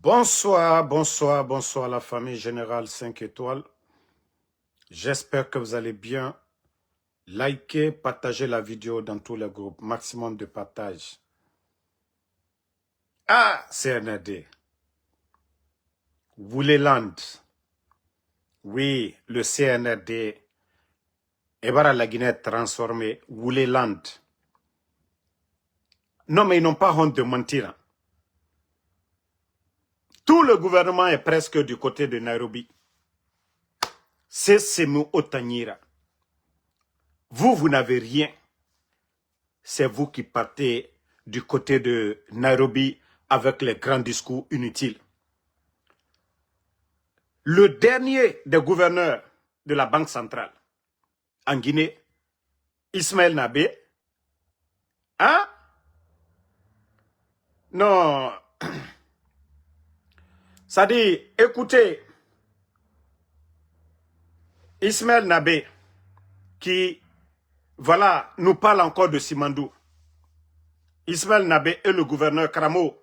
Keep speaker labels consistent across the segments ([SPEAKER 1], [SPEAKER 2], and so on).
[SPEAKER 1] Bonsoir, bonsoir, bonsoir la famille Générale 5 étoiles. J'espère que vous allez bien. Likez, partagez la vidéo dans tous les groupes. Maximum de partage. Ah, CNRD. Wouleland. Oui, le CNRD. Ebara la Guinée transformé. Wouleland. Non, mais ils n'ont pas honte de mentir. Tout le gouvernement est presque du côté de Nairobi. C'est Semu Otanyira. Vous n'avez rien. C'est vous qui partez du côté de Nairobi avec les grands discours inutiles. Le dernier des gouverneurs de la Banque centrale en Guinée, Ismaël Nabé, hein? Non. Ça dit, écoutez, Ismaël Nabé, qui, voilà, nous parle encore de Simandou. Ismaël Nabé est le gouverneur Kramo.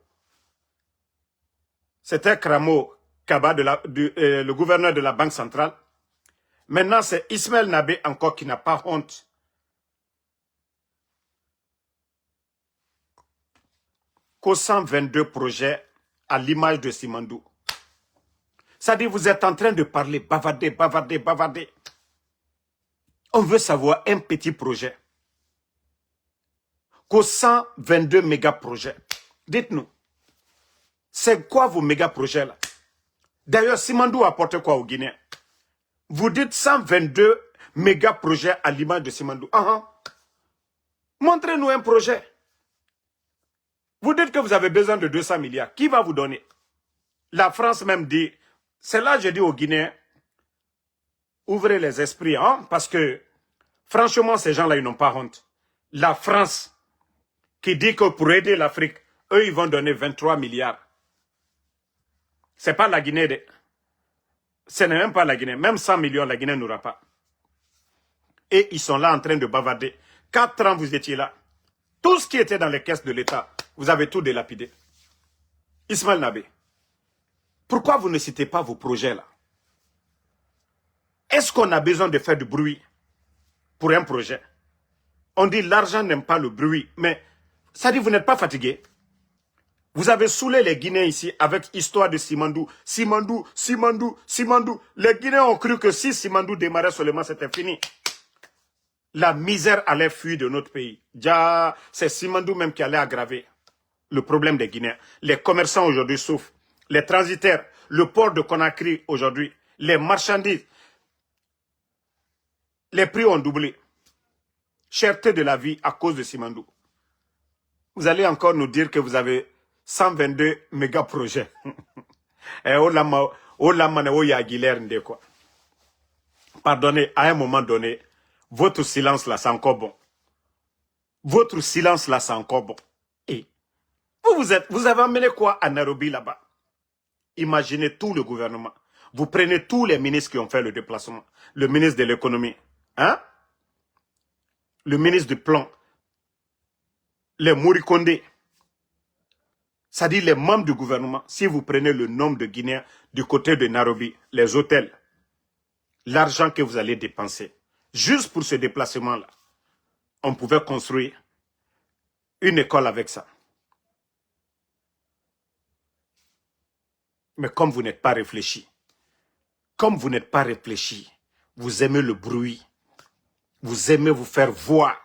[SPEAKER 1] C'était Kramo Kaba, le gouverneur de la Banque centrale. Maintenant, c'est Ismaël Nabé encore qui n'a pas honte. Qu'aux 122 projets à l'image de Simandou. Ça dit, vous êtes en train de parler, bavarder, bavarder, bavarder. On veut savoir un petit projet. Qu'aux 122 méga-projets. Dites-nous, c'est quoi vos méga-projets là? D'ailleurs, Simandou apporte quoi aux Guinéens? Vous dites 122 méga-projets à l'image de Simandou. Montrez-nous un projet. Vous dites que vous avez besoin de 200 milliards. Qui va vous donner? La France même dit, c'est là que je dis aux Guinéens, ouvrez les esprits, parce que franchement, ces gens-là, ils n'ont pas honte. La France, qui dit que pour aider l'Afrique, eux, ils vont donner 23 milliards. C'est pas la Guinée. Ce n'est même pas la Guinée. Même 100 millions, la Guinée n'aura pas. Et ils sont là en train de bavarder. 4 ans, vous étiez là. Tout ce qui était dans les caisses de l'État, vous avez tout délapidé. Ismaël Nabé, pourquoi vous ne citez pas vos projets là? Est-ce qu'on a besoin de faire du bruit pour un projet? On dit l'argent n'aime pas le bruit, mais ça dit vous n'êtes pas fatigué. Vous avez saoulé les Guinéens ici avec histoire de Simandou. Simandou, Simandou, Simandou. Les Guinéens ont cru que si Simandou démarrait seulement, c'était fini. La misère allait fuir de notre pays. Déjà, c'est Simandou même qui allait aggraver le problème des Guinéens. Les commerçants aujourd'hui souffrent. Les transitaires, le port de Conakry aujourd'hui, les marchandises, les prix ont doublé. Cherté de la vie à cause de Simandou. Vous allez encore nous dire que vous avez 122 méga projets. Pardonnez, à un moment donné, votre silence là, c'est encore bon. Votre silence là, c'est encore bon. Et vous avez amené quoi à Nairobi là-bas? Imaginez tout le gouvernement. Vous prenez tous les ministres qui ont fait le déplacement. Le ministre de l'économie, le ministre du plan, les Mourikonde, c'est-à-dire les membres du gouvernement. Si vous prenez le nombre de Guinéens du côté de Nairobi, les hôtels, l'argent que vous allez dépenser, juste pour ce déplacement-là, on pouvait construire une école avec ça. Mais comme vous n'êtes pas réfléchi, vous aimez le bruit, vous aimez vous faire voir.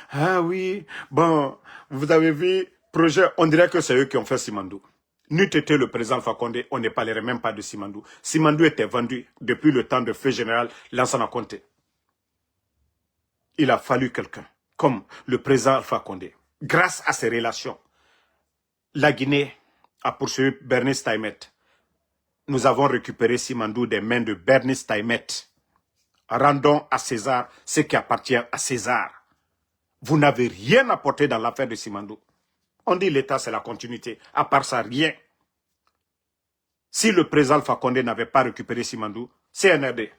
[SPEAKER 1] Ah oui, bon, vous avez vu, projet, on dirait que c'est eux qui ont fait Simandou. N'eût été le président Fakonde, on ne parlerait même pas de Simandou. Simandou était vendu depuis le temps de feu général Lansana Conté. Il a fallu quelqu'un, comme le président Alpha Condé. Grâce à ces relations, la Guinée a poursuivi Bernice Taimet. Nous avons récupéré Simandou des mains de Bernice Taimet. Rendons à César ce qui appartient à César. Vous n'avez rien apporté dans l'affaire de Simandou. On dit l'État, c'est la continuité. À part ça, rien. Si le président Alpha Condé n'avait pas récupéré Simandou, CNRD.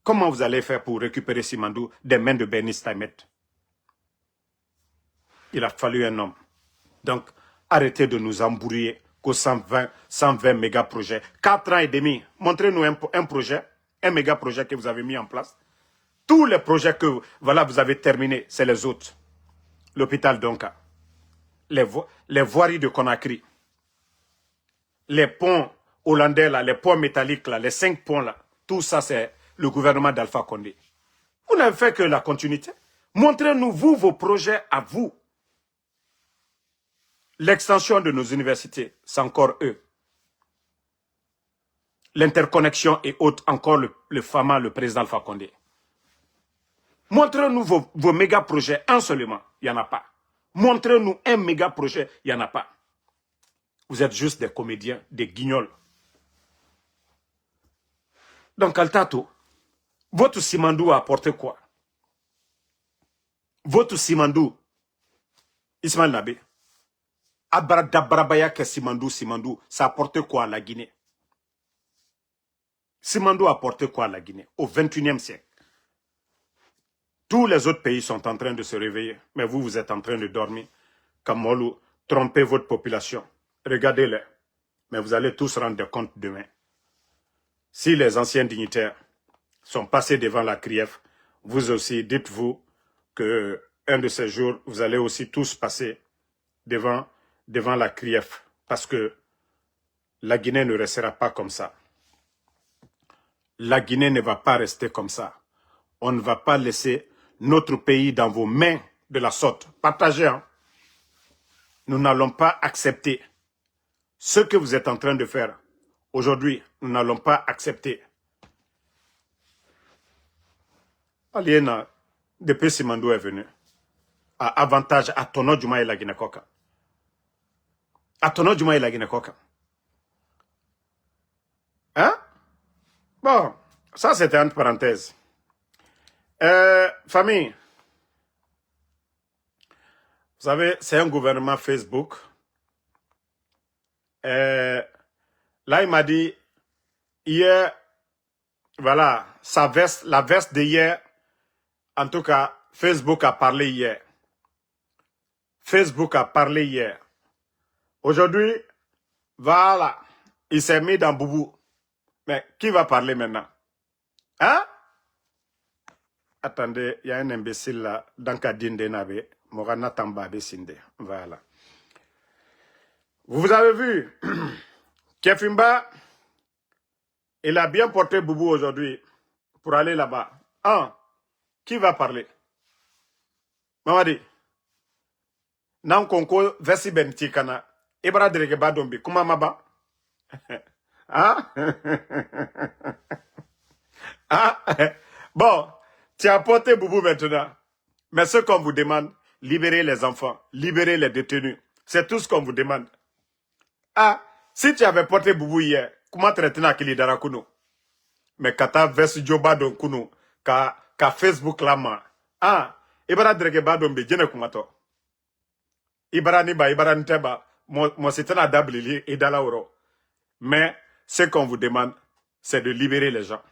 [SPEAKER 1] Comment vous allez faire pour récupérer Simandou des mains de Bernice Taimet? Il a fallu un homme. Donc, Arrêtez de nous embrouiller qu'aux 120 méga projets. 4 ans et demi. Montrez-nous un projet, un méga projet que vous avez mis en place. Tous les projets que voilà, vous avez terminés, c'est les autres. L'hôpital Donka, les voiries de Conakry, les ponts hollandais, là, les ponts métalliques, là, les 5 ponts, là, tout ça, c'est le gouvernement d'Alpha Condé. Vous n'avez fait que la continuité. Montrez-nous, vous, vos projets à vous. L'extension de nos universités, c'est encore eux. L'interconnexion et autres, encore le FAMA, le président Alpha Condé. Montrez-nous vos méga projets, un seulement, il n'y en a pas. Montrez-nous un méga projet, il n'y en a pas. Vous êtes juste des comédiens, des guignols. Donc, Altato, votre Simandou a apporté quoi? Votre Simandou, Ismaël Nabé, Abradabrabaya que Simandou, ça a apporté quoi à la Guinée? Simandou a apporté quoi à la Guinée au XXIe siècle? Tous les autres pays sont en train de se réveiller, mais vous, vous êtes en train de dormir. Kamolou, trompez votre population. Regardez-les. Mais vous allez tous rendre compte demain. Si les anciens dignitaires sont passés devant la CRIEF, vous aussi, dites-vous que un de ces jours, vous allez aussi tous passer devant la CRIEF. Parce que la Guinée ne restera pas comme ça. La Guinée ne va pas rester comme ça. On ne va pas laisser notre pays dans vos mains de la sorte. Partagez, hein. Nous n'allons pas accepter ce que vous êtes en train de faire. Aujourd'hui, nous n'allons pas accepter. Aliena, depuis Simandou est venu, à avantage à Tono Djuma et la Guinée-Coca. À Tono Djuma et la Guinée-Coca. Hein? Bon, ça c'était une parenthèse. Famille, vous savez, c'est un gouvernement Facebook. Là, il m'a dit, hier, voilà, la veste d'hier, en tout cas, Facebook a parlé hier. Facebook a parlé hier. Aujourd'hui, voilà, il s'est mis dans Boubou. Mais qui va parler maintenant? Hein? Attendez, il y a un imbécile là, dans Kadine Denabe, Morana Tambabe Sinde. Voilà. Vous avez vu, Kefimba, il a bien porté Boubou aujourd'hui pour aller là-bas. Ah, qui va parler? Mamadi, nan konko vesi benti kana, Ibra direge badombi, kuma maba? Ah? Ah? Bon, tu as porté Boubou maintenant. Mais ce qu'on vous demande, libérez les enfants, libérez les détenus. C'est tout ce qu'on vous demande. Ah, si tu avais porté Boubou hier, comment traiter Nakili Darakuno? Mais kata vesi Joba don kuno, ka Facebook lama. Ah, Ibara drege badombe, jene kumato. Ibara niba, Ibara nteba, moi c'était la dablili et dalauro. Mais ce qu'on vous demande, c'est de libérer les gens.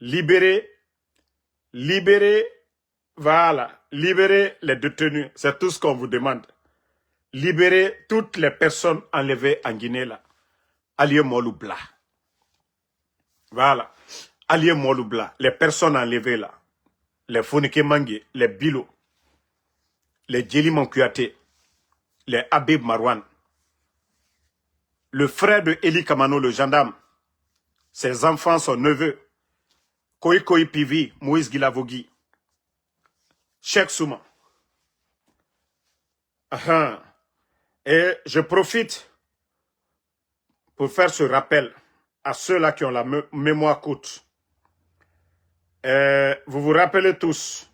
[SPEAKER 1] Libérer, voilà, libérer les détenus, c'est tout ce qu'on vous demande. Libérer toutes les personnes enlevées en Guinée là. Alié Moloubla. Voilà. Alié Moloubla. Les personnes enlevées là. Les Fonike Mangue, les Bilo, les Djeli Monkouate, les Habib Marwan, le frère de Eli Kamano, le gendarme, ses enfants, son neveu, Koikoi Pivi, Moïse Guilavogui, Cheikh Souma. Et je profite pour faire ce rappel à ceux-là qui ont la mémoire courte. Vous vous rappelez tous,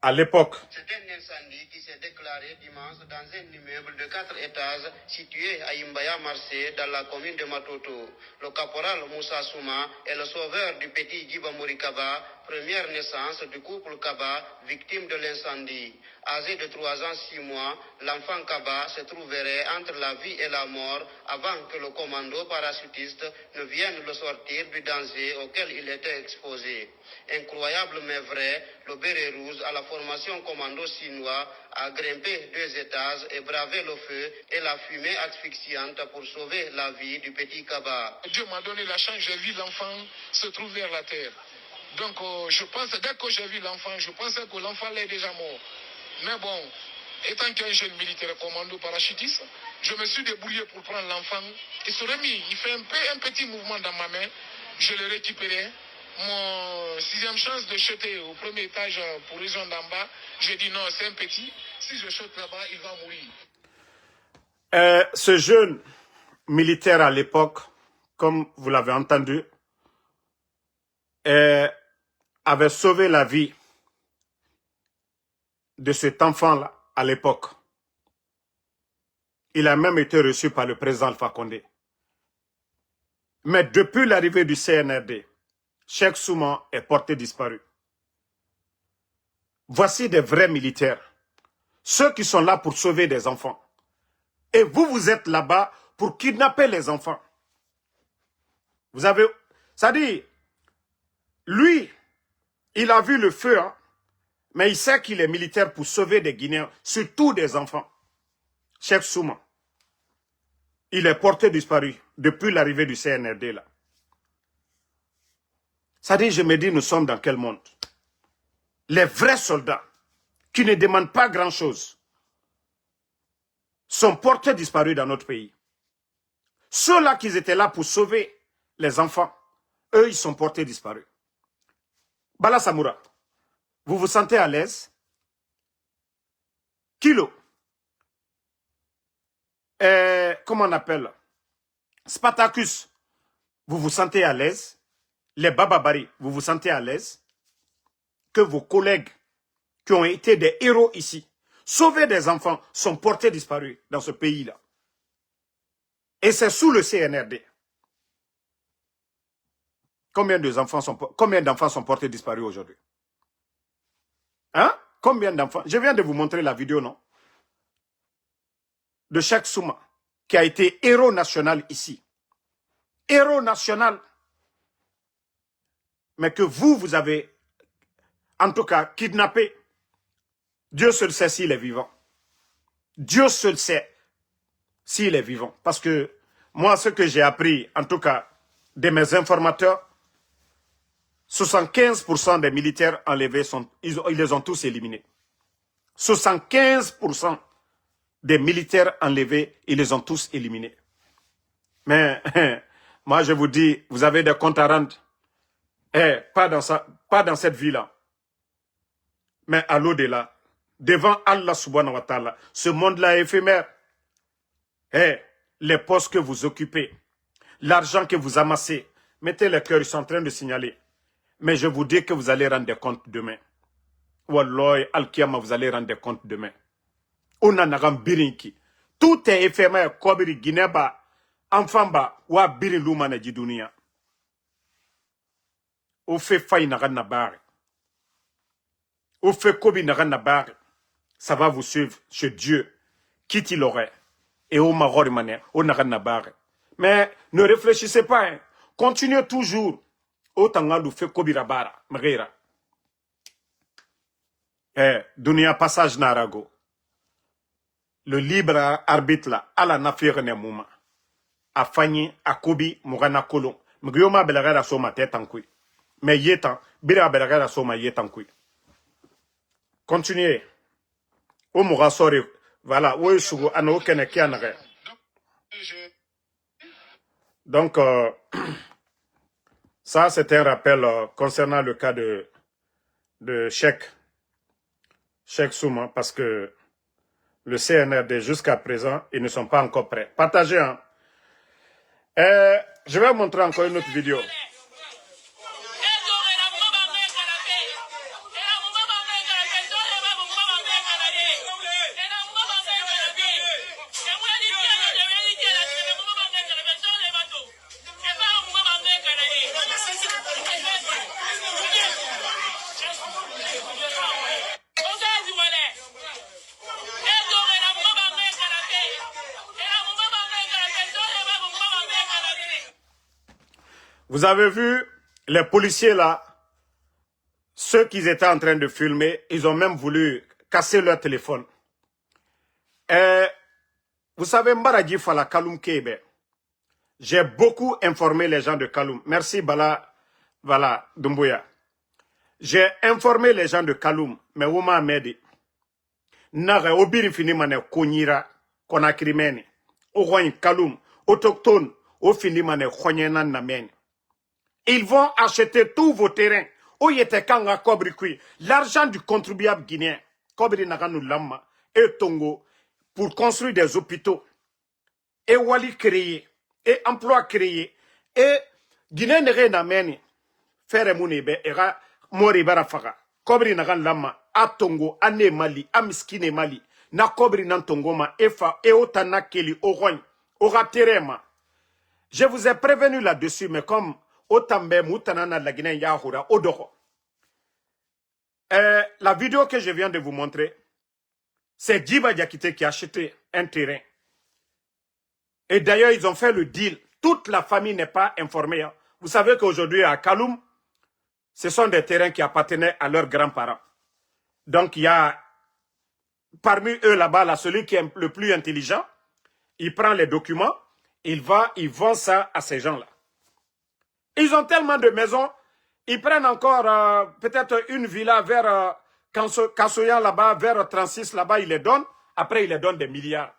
[SPEAKER 1] à l'époque,
[SPEAKER 2] c'est un incendie qui s'est déclaré dimanche dans un immeuble de 4 étages situé à Imbaya Marseille dans la commune de Matoto. Le caporal Moussa Souma est le sauveur du petit Djiba Mouri Kaba, première naissance du couple Kaba, victime de l'incendie. Âgé de 3 ans, 6 mois, l'enfant Kaba se trouverait entre la vie et la mort avant que le commando parachutiste ne vienne le sortir du danger auquel il était exposé. Incroyable mais vrai, le béret rouge à la formation commando chinois a grimpé 2 étages et bravé le feu et la fumée asphyxiante pour sauver la vie du petit Kaba.
[SPEAKER 3] Dieu m'a donné la chance, j'ai vu l'enfant se trouver vers la terre. Donc je pense, dès que j'ai vu l'enfant, je pensais que l'enfant est déjà mort. Mais bon, étant qu'un jeune militaire commando parachutiste, je me suis débrouillé pour prendre l'enfant. Il se remis, il fait un petit mouvement dans ma main. Je l'ai récupéré. Mon 6e chance de chuter au premier étage pour les gens d'en bas, j'ai dit non, c'est un petit. Si je chute là-bas, il va mourir.
[SPEAKER 1] Ce jeune militaire à l'époque, comme vous l'avez entendu, avait sauvé la vie de cet enfant-là à l'époque. Il a même été reçu par le président Alpha Condé. Mais depuis l'arrivée du CNRD, Cheikh Souma est porté disparu. Voici des vrais militaires. Ceux qui sont là pour sauver des enfants. Et vous, vous êtes là-bas pour kidnapper les enfants. Vous avez... C'est-à-dire, lui, il a vu le feu, hein, mais il sait qu'il est militaire pour sauver des Guinéens, surtout des enfants. Cheikh Souma, il est porté disparu depuis l'arrivée du CNRD là. C'est-à-dire, je me dis, nous sommes dans quel monde? Les vrais soldats, qui ne demandent pas grand-chose, sont portés disparus dans notre pays. Ceux-là qui étaient là pour sauver les enfants, eux, ils sont portés disparus. Bala Samoura, vous vous sentez à l'aise? Kilo, comment on appelle? Spartacus, vous vous sentez à l'aise? Les Bababari, vous vous sentez à l'aise? Que vos collègues qui ont été des héros ici, sauver des enfants, sont portés disparus dans ce pays-là. Et c'est sous le CNRD. Combien d'enfants sont portés disparus aujourd'hui? Hein? Combien d'enfants? Je viens de vous montrer la vidéo, non? De Cheikh Souma, qui a été héros national ici. Héros national. Mais que vous avez, en tout cas, kidnappé. Dieu seul sait s'il est vivant. Dieu seul sait s'il est vivant. Parce que moi, ce que j'ai appris, en tout cas, de mes informateurs, 75% des militaires enlevés, ils les ont tous éliminés. 75% des militaires enlevés, ils les ont tous éliminés. Mais moi, je vous dis, vous avez des comptes à rendre. Pas dans cette vie-là. Mais à l'au-delà, devant Allah subhanahu wa ta'ala, ce monde-là est éphémère. Les postes que vous occupez, l'argent que vous amassez, mettez les cœurs, ils sont en train de signaler. Mais je vous dis que vous allez rendre des comptes demain. Wallahi, Al-Kiyama, vous allez rendre des comptes demain. Onanagam birinki. Tout est éphémère. Kobiri Guineba, Enfamba, wa birin lumana jidunia. Au fait faille nagan nabare. Au fait kobi nagan nabare. Ça va vous suivre chez Dieu. Qui il aurait. Et au maror mané, au nagan nabare. Mais ne réfléchissez pas. Hein. Continuez toujours. Autant que fait kobi rabara. Mreira. Dunia passage narago. Le libre arbitre là, à la nafire ne mouma. A fanyi, a kobi, mougana kolon. Mgrioma belagara soma tête en couille. Mais yetan, bira belagara soma yetan couille. Continuez. O moura sori, voilà, ou sugo, ano kene kianare. Donc, ça c'est un rappel concernant le cas de Cheikh Souma, parce que le CNRD, jusqu'à présent, ils ne sont pas encore prêts. Partagez, hein. Je vais vous montrer encore une autre vidéo. Vous avez vu les policiers là, ceux qui étaient en train de filmer, ils ont même voulu casser leur téléphone. Vous savez, Mbaradji Fala Kaloum Kebe, j'ai beaucoup informé les gens de Kaloum. Merci Bala Doumbouya. J'ai informé les gens de Kaloum, mais Ouma Medi. Nara obiri fini mane konyira Konakri meni. Oroin Kaloum, autochtone, au fini mane khonyena nameni. Ils vont acheter tous vos terrains. L'argent du contribuable guinéen, Kobri Naganou Lama et Tongo, pour construire des hôpitaux, et Wali créé, et emploi créé, et Guinée n'est nameni, faire mounebe, era moribara faga. Kobri Nagan Lama, a Tongo, a Ne Mali, a Miskine Mali, na Kobri Nantongoma, Efa, et Otana Keli, Orogne, Ora Terema. Je vous ai prévenu là-dessus, mais comme Otambe Moutanana la Guinée Yahura Odoro. La vidéo que je viens de vous montrer, c'est Djiba Diakité qui a acheté un terrain. Et d'ailleurs, ils ont fait le deal. Toute la famille n'est pas informée. Vous savez qu'aujourd'hui, à Kaloum, ce sont des terrains qui appartenaient à leurs grands-parents. Donc, il y a parmi eux là-bas, là, celui qui est le plus intelligent, il prend les documents, il vend ça à ces gens-là. Ils ont tellement de maisons, ils prennent encore peut-être une villa vers Kassoyan là-bas, vers 36 là-bas, ils les donnent. Après, ils les donnent des milliards.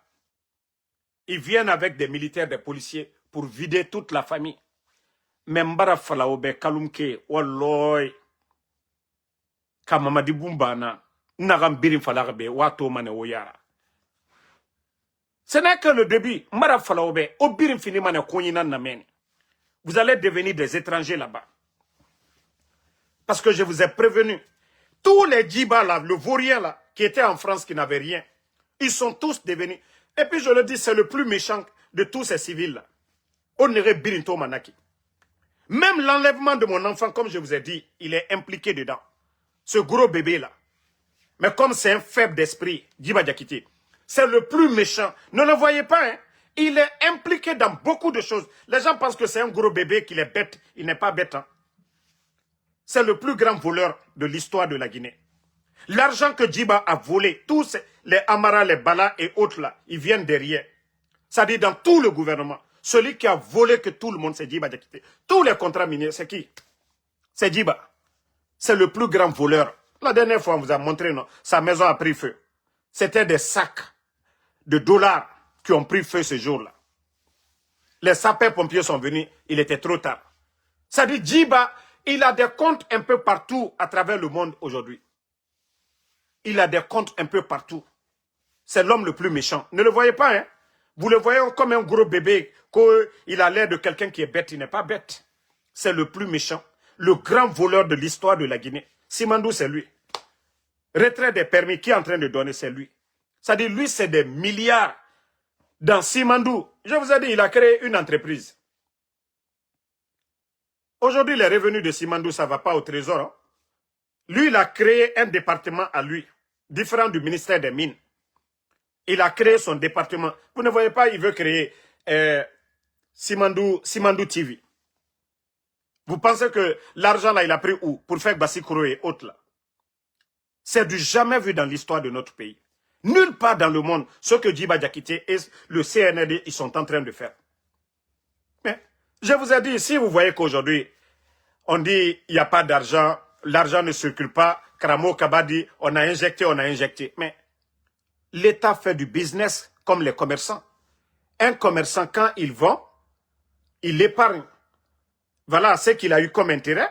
[SPEAKER 1] Ils viennent avec des militaires, des policiers pour vider toute la famille. Membara Falaobe Kaloumke, Walloy, Kamamadi Bumbana, Nagam Birim Falarabe, Wato Mane Oyara. Ce n'est que le début. Mbara Falaobe, Obirim Finimane Konyinan Namen. Vous allez devenir des étrangers là-bas. Parce que je vous ai prévenu. Tous les djibas là, le vaurien là, qui étaient en France, qui n'avaient rien, ils sont tous devenus. Et puis je le dis, c'est le plus méchant de tous ces civils là. Onere Birinto Manaki. Même l'enlèvement de mon enfant, comme je vous ai dit, il est impliqué dedans. Ce gros bébé là. Mais comme c'est un faible d'esprit, Djiba Diakité, c'est le plus méchant. Ne le voyez pas, hein? Il est impliqué dans beaucoup de choses. Les gens pensent que c'est un gros bébé, qu'il est bête. Il n'est pas bête. Hein? C'est le plus grand voleur de l'histoire de la Guinée. L'argent que Djiba a volé, tous les Amara, les Bala et autres là, ils viennent derrière. Ça dit dans tout le gouvernement. Celui qui a volé que tout le monde, c'est Djiba Diakité. Tous les contrats miniers, c'est qui? C'est Djiba. C'est le plus grand voleur. La dernière fois, on vous a montré, non? Sa maison a pris feu. C'était des sacs de dollars qui ont pris feu ce jour-là. Les sapeurs-pompiers sont venus, il était trop tard. Ça dit, Djiba, il a des comptes un peu partout à travers le monde aujourd'hui. Il a des comptes un peu partout. C'est l'homme le plus méchant. Ne le voyez pas, hein? Vous le voyez comme un gros bébé, qu'il a l'air de quelqu'un qui est bête. Il n'est pas bête. C'est le plus méchant. Le grand voleur de l'histoire de la Guinée. Simandou, c'est lui. Retrait des permis, qui est en train de donner, c'est lui. Ça dit, lui, c'est des milliards. Dans Simandou, je vous ai dit, il a créé une entreprise. Aujourd'hui, les revenus de Simandou, ça ne va pas au trésor. Hein? Lui, il a créé un département à lui, différent du ministère des Mines. Il a créé son département. Vous ne voyez pas, il veut créer Simandou TV. Vous pensez que l'argent là, il a pris où? Pour faire Bassikoro et autres là. C'est du jamais vu dans l'histoire de notre pays. Nulle part dans le monde, ce que Djiba Diakité et le CNRD, ils sont en train de faire. Mais je vous ai dit, si vous voyez qu'aujourd'hui, on dit il n'y a pas d'argent, l'argent ne circule pas, Kramo Kabadi, on a injecté. Mais l'État fait du business comme les commerçants. Un commerçant, quand il vend, il épargne. Voilà ce qu'il a eu comme intérêt.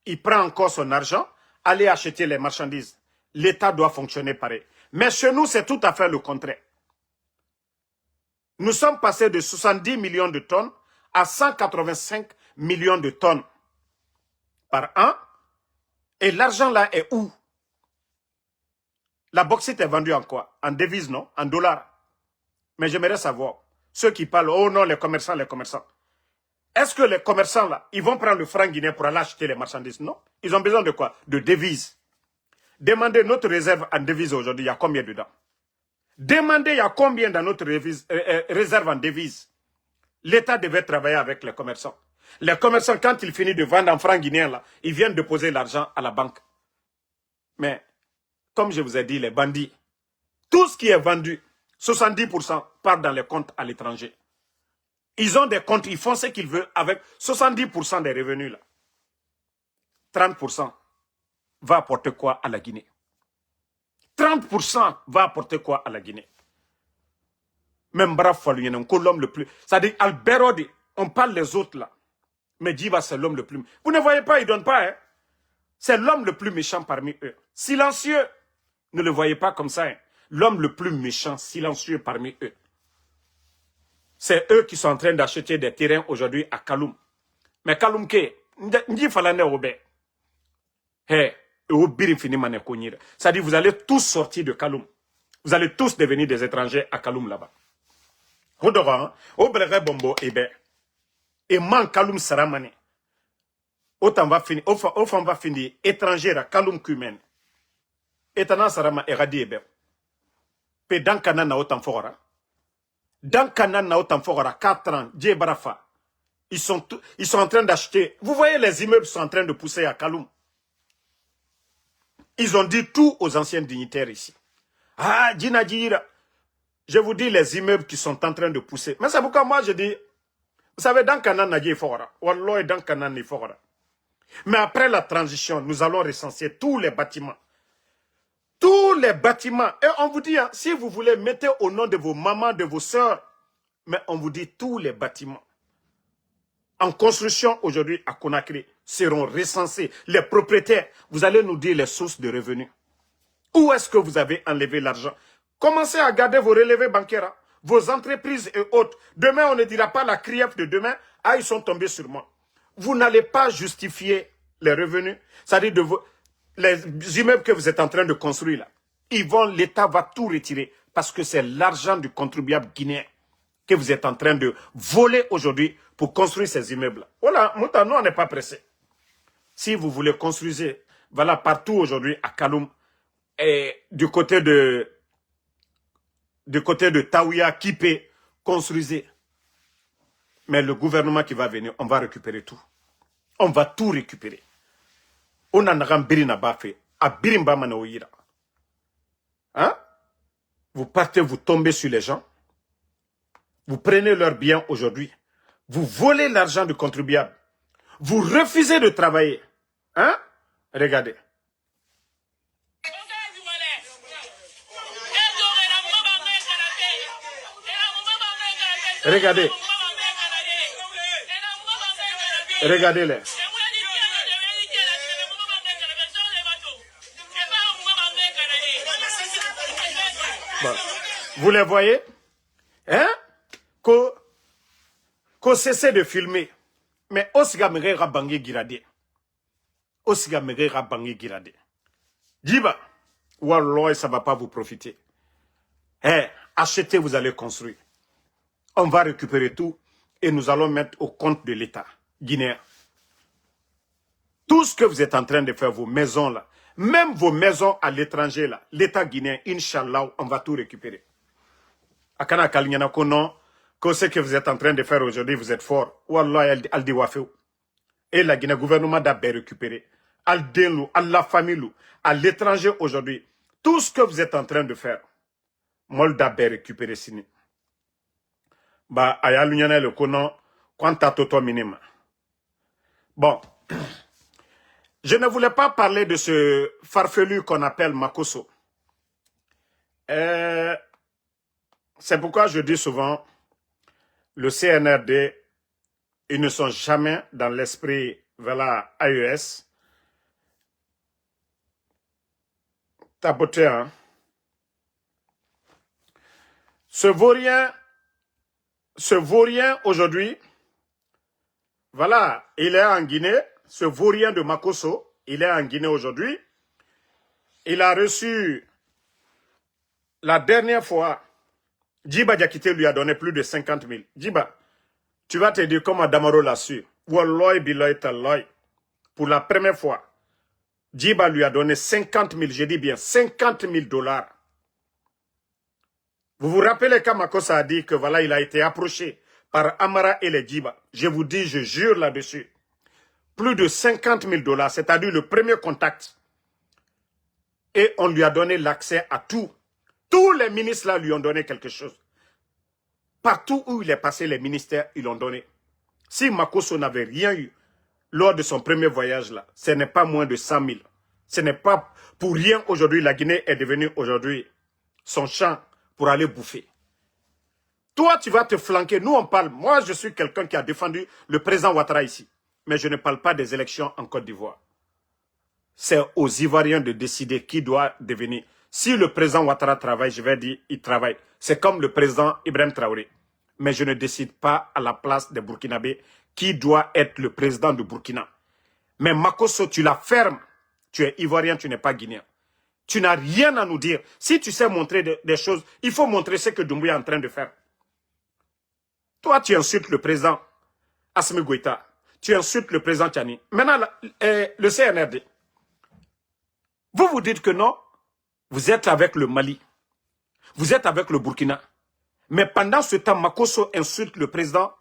[SPEAKER 1] Il prend encore son argent, aller acheter les marchandises. L'État doit fonctionner pareil. Mais chez nous, c'est tout à fait le contraire. Nous sommes passés de 70 millions de tonnes à 185 millions de tonnes par an. Et l'argent là est où? La bauxite est vendue en quoi? En devises, non? En dollars. Mais j'aimerais savoir, ceux qui parlent, oh non, les commerçants. Est-ce que les commerçants là, ils vont prendre le franc guinéen pour aller acheter les marchandises? Non. Ils ont besoin de quoi? De devises. Demandez notre réserve en devises aujourd'hui, il y a combien dedans? Demandez, il y a combien dans notre réserve en devises? L'État devait travailler avec les commerçants. Les commerçants, quand ils finissent de vendre en francs guinéens, là, ils viennent déposer l'argent à la banque. Mais, comme je vous ai dit, les bandits, tout ce qui est vendu, 70% part dans les comptes à l'étranger. Ils ont des comptes, ils font ce qu'ils veulent avec 70% des revenus là. 30% va apporter quoi à la Guinée? 30% va apporter quoi à la Guinée? Même brave Falluyen, l'homme le plus. C'est-à-dire, Alberodi, on parle les autres là. Mais Djiba, c'est l'homme le plus. Vous ne voyez pas, il ne donne pas, hein? C'est l'homme le plus méchant parmi eux. Silencieux. Ne le voyez pas comme ça, hein? L'homme le plus méchant, silencieux parmi eux. C'est eux qui sont en train d'acheter des terrains aujourd'hui à Kaloum. Mais Kaloum, c'est-à-dire vous allez tous sortir de Kaloum. Vous allez tous devenir des étrangers à Kaloum là-bas. Et man Kaloum Saramane. Autant va finir, autant va finir étranger à Kaloum Kumen. Et Tana Sarama Eradi Ebe. Pe dans Kanan na autant fora. Dans Kanan na autant fora, 4 ans, Dje Barafa. Ils sont en train d'acheter. Vous voyez, les immeubles sont en train de pousser à Kaloum. Ils ont dit tout aux anciens dignitaires ici. Ah, Djinadjira. Je vous dis les immeubles qui sont en train de pousser. Mais c'est pourquoi moi je dis, vous savez, dans Kanan na fora. Wallah, dans Kanan na fora. Mais après la transition, nous allons recenser tous les bâtiments. Tous les bâtiments. Et on vous dit, hein, si vous voulez, mettez au nom de vos mamans, de vos sœurs. Mais on vous dit tous les bâtiments en construction aujourd'hui à Conakry seront recensés. Les propriétaires, vous allez nous dire les sources de revenus. Où est-ce que vous avez enlevé l'argent? Commencez à garder vos relevés bancaires, hein, vos entreprises et autres. Demain, on ne dira pas la criève de demain. Ah, ils sont tombés sur moi. Vous n'allez pas justifier les revenus. C'est-à-dire les immeubles que vous êtes en train de construire là. L'État va tout retirer parce que c'est l'argent du contribuable guinéen que vous êtes en train de voler aujourd'hui pour construire ces immeubles-là. Voilà, Mouta, nous, on n'est pas pressés. Si vous voulez construire, voilà, partout aujourd'hui à Kaloum, et du côté de Taouya, Kipé, construisez. Mais le gouvernement qui va venir, on va récupérer tout. On va tout récupérer. On en a birina bafé, à birimba manaoïra. Hein? Vous partez, vous tombez sur les gens. Vous prenez leurs biens aujourd'hui. Vous volez l'argent du contribuable. Vous refusez de travailler. Hein? Regardez. Regardez. Regardez-les. Bon. Vous les voyez? Hein? Qu'on cesse de filmer. Mais Osiga Megera Bangé Girade. Osiga Megera Bangé Girade. Djiba, Wallah, ça ne va pas vous profiter. Achetez, vous allez construire. On va récupérer tout et nous allons mettre au compte de l'État guinéen. Tout ce que vous êtes en train de faire, vos maisons là, même vos maisons à l'étranger là, l'État guinéen, Inch'Allah, on va tout récupérer. Akana Kalignana Konon, que ce que vous êtes en train de faire aujourd'hui, vous êtes fort. Wallah, Aldi Wafeu. Et la Guinée, gouvernement d'Abé récupéré. Aldelou, à la famille, à l'étranger aujourd'hui. Tout ce que vous êtes en train de faire, Moldabé récupéré sini. Bah, Ayalunyana le Konon, quant à Toto Minima. Bon. Je ne voulais pas parler de ce farfelu qu'on appelle Makosso. C'est pourquoi je dis souvent, le CNRD, ils ne sont jamais dans l'esprit vers la AES. Tapoté, hein. Ce vaurien aujourd'hui, voilà, il est en Guinée. Ce vaurien de Makosso, il est en Guinée aujourd'hui. Il a reçu, la dernière fois, Djiba Diakité lui a donné plus de 50 000. Djiba, tu vas te dire comment Damaro l'a su. Wallah billahi tallahi. Pour la première fois, Djiba lui a donné 50 000, je dis bien 50 000 $. Vous vous rappelez quand Makossa a dit que voilà, il a été approché par Amara et les Djiba. Je vous dis, je jure là-dessus. Plus de 50 000 $, c'est-à-dire le premier contact. Et on lui a donné l'accès à tout. Tous les ministres là lui ont donné quelque chose. Partout où il est passé, les ministères, ils l'ont donné. Si Makosso n'avait rien eu lors de son premier voyage là, ce n'est pas moins de 100 000. Ce n'est pas pour rien aujourd'hui, la Guinée est devenue aujourd'hui son champ pour aller bouffer. Toi, tu vas te flanquer. Nous, on parle. Moi, je suis quelqu'un qui a défendu le président Ouattara ici. Mais je ne parle pas des élections en Côte d'Ivoire. C'est aux Ivoiriens de décider qui doit devenir. Si le président Ouattara travaille, je vais dire, il travaille. C'est comme le président Ibrahim Traoré. Mais je ne décide pas à la place des Burkinabés qui doit être le président du Burkina. Mais Makosso, tu la fermes. Tu es Ivoirien, tu n'es pas Guinéen. Tu n'as rien à nous dire. Si tu sais montrer des choses, il faut montrer ce que Doumbouya est en train de faire. Toi, tu insultes le président Assimi Goïta. Tu insultes le président Tchani. Maintenant, le CNRD. Vous vous dites que non, vous êtes avec le Mali. Vous êtes avec le Burkina. Mais pendant ce temps, Makosso insulte le président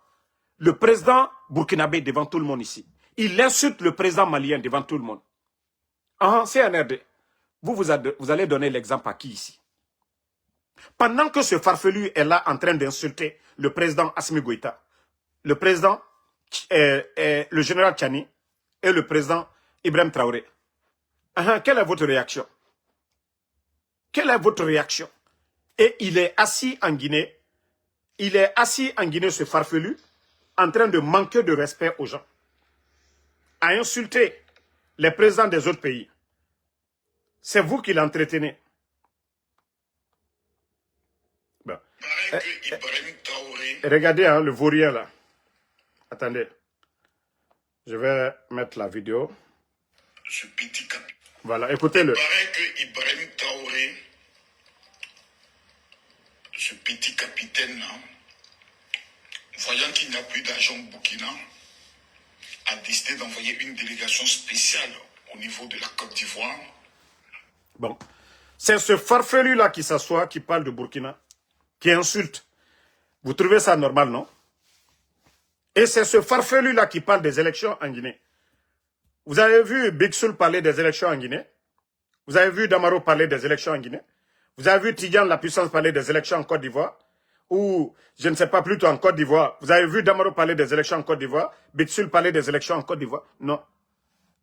[SPEAKER 1] burkinabé devant tout le monde ici. Il insulte le président malien devant tout le monde. Ah, CNRD. Vous allez donner l'exemple à qui ici? Pendant que ce farfelu est là en train d'insulter le président Assimi Goïta, le président, le général Tchani et le président Ibrahim Traoré, quelle est votre réaction? Quelle est votre réaction? Et il est assis en Guinée, ce farfelu, en train de manquer de respect aux gens, à insulter les présidents des autres pays. C'est vous qui l'entretenez. Bon. Regardez le vaurien là. Attendez. Je vais mettre la vidéo.
[SPEAKER 3] Ce petit capitaine.
[SPEAKER 1] Voilà, écoutez-le.
[SPEAKER 3] Il paraît que Ibrahim Traoré, ce petit capitaine là, voyant qu'il n'y a plus d'argent au Burkina, a décidé d'envoyer une délégation spéciale au niveau de la Côte d'Ivoire.
[SPEAKER 1] Bon, c'est ce farfelu-là qui s'assoit, qui parle de Burkina, qui insulte. Vous trouvez ça normal, non? Et c'est ce farfelu-là qui parle des élections en Guinée. Vous avez vu Big Soul parler des élections en Guinée? Vous avez vu Damaro parler des élections en Guinée? Vous avez vu Tidjane la puissance parler des élections en Côte d'Ivoire? Ou, je ne sais pas, plutôt en Côte d'Ivoire. Vous avez vu Damaro parler des élections en Côte d'Ivoire? Big Soul parler des élections en Côte d'Ivoire? Non.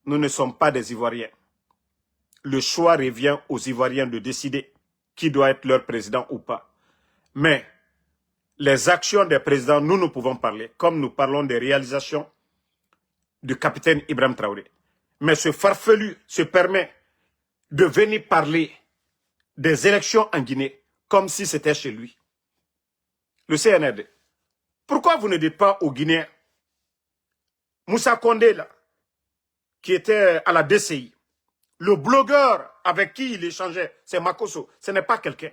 [SPEAKER 1] Nous ne sommes pas des Ivoiriens. Le choix revient aux Ivoiriens de décider qui doit être leur président ou pas. Mais les actions des présidents, nous pouvons parler, comme nous parlons des réalisations du capitaine Ibrahim Traoré. Mais ce farfelu se permet de venir parler des élections en Guinée comme si c'était chez lui. Le CNRD. Pourquoi vous ne dites pas aux Guinéens, Moussa Condé, là, qui était à la DCI, le blogueur avec qui il échangeait, c'est Makosso, ce n'est pas quelqu'un.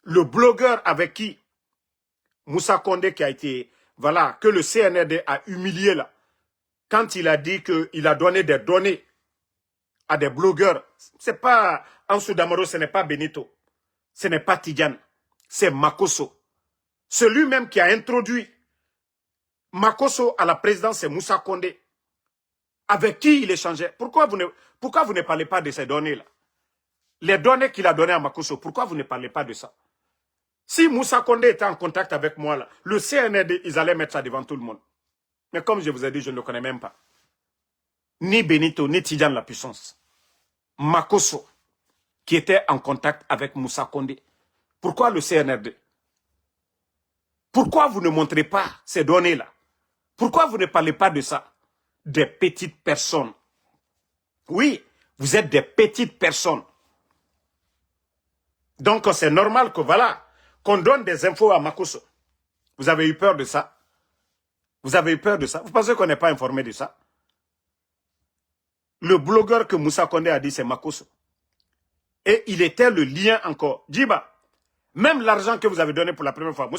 [SPEAKER 1] Le blogueur avec qui Moussa Condé, qui a été, voilà, que le CNRD a humilié là, quand il a dit qu'il a donné des données à des blogueurs, c'est pas Ansou Damaro, ce n'est pas Benito, ce n'est pas Tidjane, c'est Makosso. Celui-même qui a introduit Makosso à la présidence, c'est Moussa Condé, avec qui il échangeait. Pourquoi vous ne parlez pas de ces données-là? Les données qu'il a données à Makosso, pourquoi vous ne parlez pas de ça? Si Moussa Condé était en contact avec moi, là, le CNRD, ils allaient mettre ça devant tout le monde. Mais comme je vous ai dit, je ne le connais même pas. Ni Benito, ni Tidjane la puissance. Makosso, qui était en contact avec Moussa Condé. Pourquoi le CNRD? Pourquoi vous ne montrez pas ces données-là? Pourquoi vous ne parlez pas de ça? Des petites personnes. Oui, vous êtes des petites personnes. Donc c'est normal que voilà, qu'on donne des infos à Makosso. Vous avez eu peur de ça? Vous avez eu peur de ça? Vous pensez qu'on n'est pas informé de ça? Le blogueur que Moussa Condé a dit, c'est Makosso. Et il était le lien encore. Djiba, même l'argent que vous avez donné pour la première fois,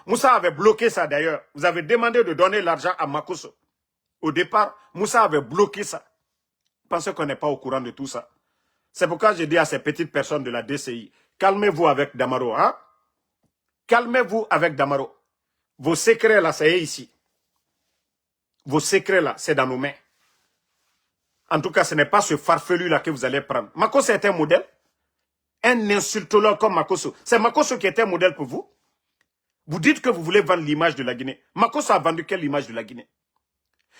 [SPEAKER 1] Moussa avait bloqué ça d'ailleurs. Vous avez demandé de donner l'argent à Makosso. Au départ, Moussa avait bloqué ça. Vous pensez qu'on n'est pas au courant de tout ça? C'est pourquoi je dis à ces petites personnes de la DCI, calmez-vous avec Damaro, hein? Calmez-vous avec Damaro. Vos secrets là, c'est ici. Vos secrets là, c'est dans nos mains. En tout cas, ce n'est pas ce farfelu là que vous allez prendre. Makosso est un modèle. Un insultologue comme Makosso. C'est Makosso qui est un modèle pour vous. Vous dites que vous voulez vendre l'image de la Guinée. Makosso a vendu quelle image de la Guinée?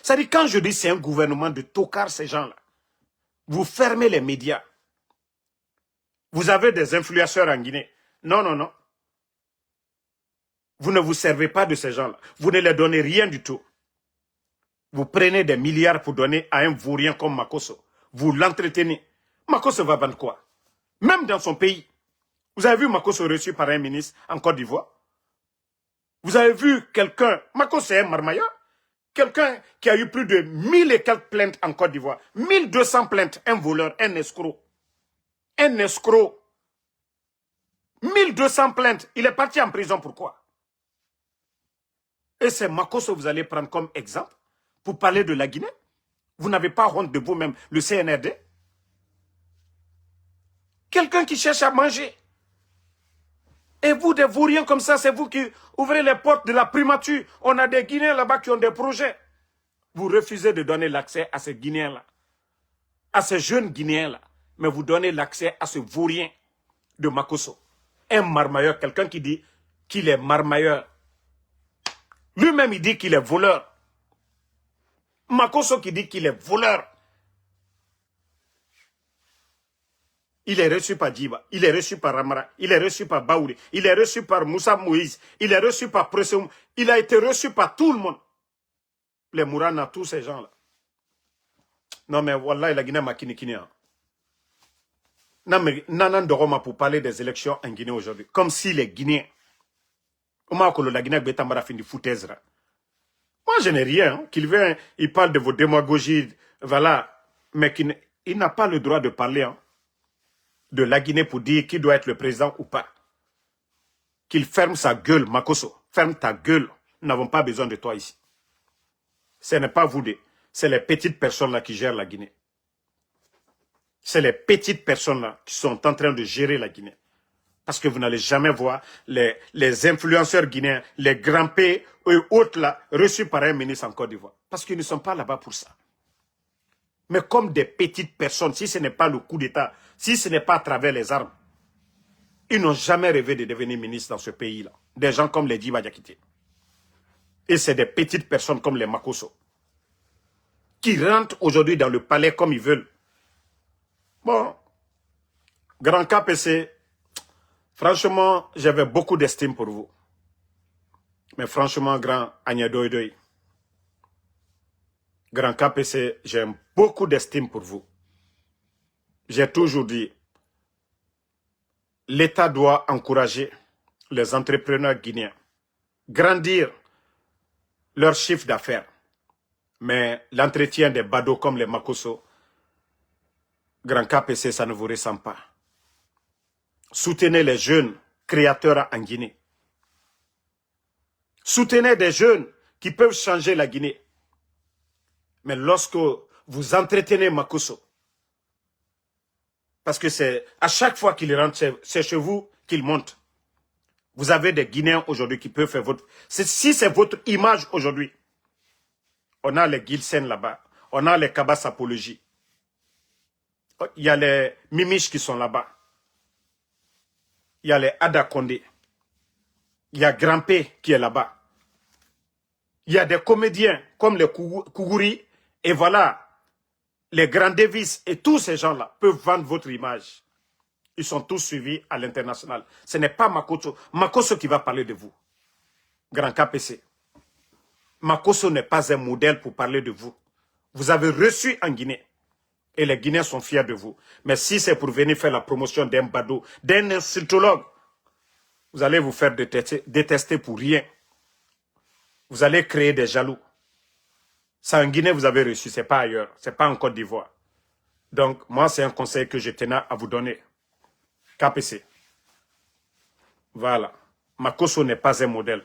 [SPEAKER 1] C'est-à-dire, quand je dis c'est un gouvernement de tocards, ces gens-là, vous fermez les médias. Vous avez des influenceurs en Guinée. Non, non, non. Vous ne vous servez pas de ces gens-là. Vous ne leur donnez rien du tout. Vous prenez des milliards pour donner à un vaurien comme Makosso. Vous l'entretenez. Makosso va vendre quoi? Même dans son pays. Vous avez vu Makosso reçu par un ministre en Côte d'Ivoire? Vous avez vu quelqu'un, Makosso est un marmailleur, quelqu'un qui a eu plus de 1000 et quelques plaintes en Côte d'Ivoire. 1200 plaintes, un voleur, un escroc. Un escroc. 1200 plaintes. Il est parti en prison, pourquoi? Et c'est Makosso que vous allez prendre comme exemple pour parler de la Guinée? Vous n'avez pas honte de vous-même, le CNRD? Quelqu'un qui cherche à manger. Et vous, des vauriens comme ça, c'est vous qui ouvrez les portes de la primature. On a des Guinéens là-bas qui ont des projets. Vous refusez de donner l'accès à ces Guinéens-là. À ces jeunes Guinéens-là. Mais vous donnez l'accès à ce vaurien de Makosso. Un marmailleur, quelqu'un qui dit qu'il est marmailleur. Lui-même, il dit qu'il est voleur. Makosso qui dit qu'il est voleur. Il est reçu par Djiba, il est reçu par Ramara, il est reçu par Baouri, il est reçu par Moussa Moïse, il est reçu par Pressoum, il a été reçu par tout le monde. Les Mourana, tous ces gens-là. Non mais Wallah, la Guinée m'a kinikini. Nanan Doroma pour parler des élections en Guinée aujourd'hui. Comme si les Guinéens, la Guinée a fait du foutaise. Moi je n'ai rien. Hein. Qu'il vient, il parle de vos démagogies, voilà. Mais il n'a pas le droit de parler. Hein. De la Guinée pour dire qui doit être le président ou pas. Qu'il ferme sa gueule, Makosso. Ferme ta gueule. Nous n'avons pas besoin de toi ici. Ce n'est pas vous deux. C'est les petites personnes là qui gèrent la Guinée. C'est les petites personnes là qui sont en train de gérer la Guinée. Parce que vous n'allez jamais voir les influenceurs guinéens, les grands P et autres là, reçus par un ministre en Côte d'Ivoire. Parce qu'ils ne sont pas là-bas pour ça. Mais comme des petites personnes, si ce n'est pas le coup d'État, si ce n'est pas à travers les armes, ils n'ont jamais rêvé de devenir ministre dans ce pays-là. Des gens comme les Djiba Diakité. Et c'est des petites personnes comme les Makosso qui rentrent aujourd'hui dans le palais comme ils veulent. Bon, grand KPC, franchement, j'avais beaucoup d'estime pour vous. Mais franchement, grand Agnadoïdoï, grand KPC, j'ai beaucoup d'estime pour vous. J'ai toujours dit, l'État doit encourager les entrepreneurs guinéens, grandir leur chiffre d'affaires. Mais l'entretien des badauds comme les Makosso, grand KPC, ça ne vous ressemble pas. Soutenez les jeunes créateurs en Guinée. Soutenez des jeunes qui peuvent changer la Guinée. Mais lorsque vous entretenez Makosso, parce que c'est à chaque fois qu'il rentre, c'est chez vous qu'il monte. Vous avez des Guinéens aujourd'hui qui peuvent faire votre... Si c'est votre image aujourd'hui, on a les Gilsen là-bas, on a les Kabas Apologie, il y a les Mimiches qui sont là-bas, il y a les Ada Kondé, il y a Grand P qui est là-bas, il y a des comédiens comme les Kougouri, et voilà, les Grands Davis et tous ces gens-là peuvent vendre votre image. Ils sont tous suivis à l'international. Ce n'est pas Makosso qui va parler de vous. Grand KPC. Makosso n'est pas un modèle pour parler de vous. Vous avez reçu en Guinée. Et les Guinéens sont fiers de vous. Mais si c'est pour venir faire la promotion d'un badaud, d'un insultologue, vous allez vous faire détester pour rien. Vous allez créer des jaloux. Ça en Guinée, vous avez reçu, ce n'est pas ailleurs. Ce n'est pas en Côte d'Ivoire. Donc, moi, c'est un conseil que je tenais à vous donner. KPC. Voilà. Makosso n'est pas un modèle.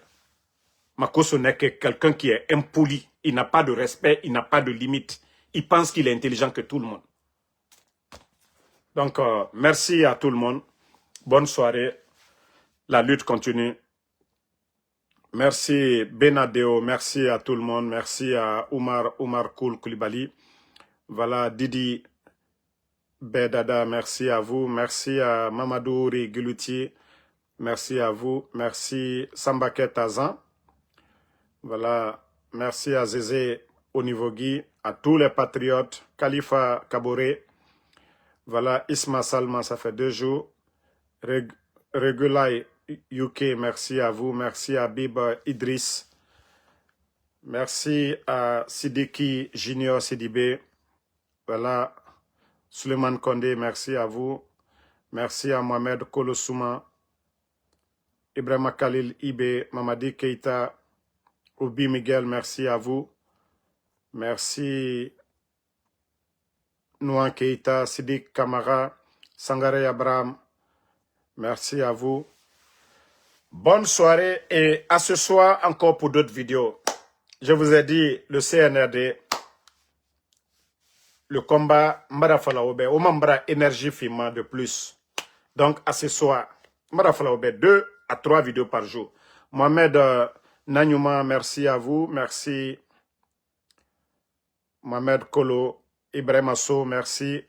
[SPEAKER 1] Makosso n'est que quelqu'un qui est impoli. Il n'a pas de respect, il n'a pas de limite. Il pense qu'il est intelligent que tout le monde. Donc, merci à tout le monde. Bonne soirée. La lutte continue. Merci Benadeo, merci à tout le monde, merci à Oumar Koul Koulibaly. Voilà, Didi Bedada, merci à vous, merci à Mamadou Riguluti, merci à vous, merci Sambaket Azan. Voilà, merci à Zézé Onivogui, à tous les patriotes, Khalifa Kabore. Voilà, Isma Salman, ça fait 2 jours. Regulai UK, merci à vous. Merci à Bib Idriss. Merci à Sidiki Junior Sidibé. Voilà, Suleiman Kondé, merci à vous. Merci à Mohamed Kolosouma. Ibrahima Khalil Ibe, Mamadi Keita, Obi Miguel, merci à vous. Merci Nouan Keita, Sidik Kamara, Sangare Abraham, merci à vous. Bonne soirée et à ce soir encore pour d'autres vidéos. Je vous ai dit, le CNRD, le combat, Mbarafalaoube, au Mambra énergie filmant de plus. Donc à ce soir, Mbarafalaoube, 2 à 3 vidéos par jour. Mohamed Nanyuma, merci à vous. Merci Mohamed Kolo, Ibrahim Asso, merci.